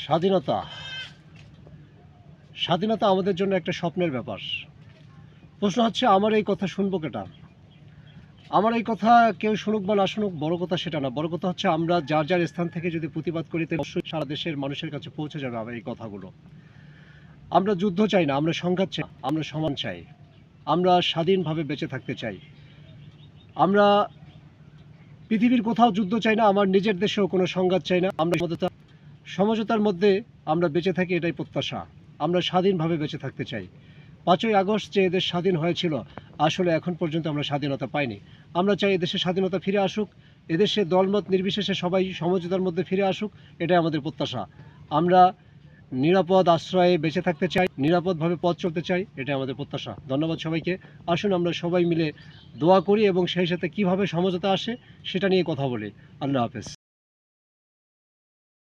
স্বাধীনতা স্বাধীনতা আমাদের জন্য একটা স্বপ্নের ব্যাপার। প্রশ্ন হচ্ছে, আমার এই কথা শুনবো কেটা? আমার এই কথা কেউ শুনুক বা না শুনুক বড় কথা সেটা না। বড় কথা হচ্ছে আমরা যার যার স্থান থেকে যদি প্রতিবাদ করি তাহলে অবশ্যই সারা দেশের মানুষের কাছে পৌঁছে যাবে আমার এই কথাগুলো। আমরা যুদ্ধ চাই না, আমরা সংঘাত চাই, আমরা সমান চাই, আমরা স্বাধীনভাবে বেঁচে থাকতে চাই। আমরা পৃথিবীর কোথাও যুদ্ধ চাই না, আমার নিজের দেশেও কোনো সংঘাত চাই না। আমরা সমঝোতার মধ্যে আমরা বেঁচে থাকি, এটাই প্রত্যাশা। আমরা স্বাধীনভাবে বেঁচে থাকতে চাই। 5ই আগস্ট যে এদেশ স্বাধীন হয়েছিল, আসলে এখন পর্যন্ত আমরা স্বাধীনতা পাইনি। আমরা চাই এদেশে স্বাধীনতা ফিরে আসুক, এদেশে দলমত নির্বিশেষে সবাই সমঝোতার মধ্যে ফিরে আসুক, এটাই আমাদের প্রত্যাশা। আমরা নিরাপদ আশ্রয়ে বেঁচে থাকতে চাই, নিরাপদভাবে পথ চলতে চাই, এটাই আমাদের প্রত্যাশা। ধন্যবাদ সবাইকে। আসুন আমরা সবাই মিলে দোয়া করি এবং সেই সাথে কীভাবে সমঝোতা আসে সেটা নিয়ে কথা বলি। আল্লাহ হাফেজ।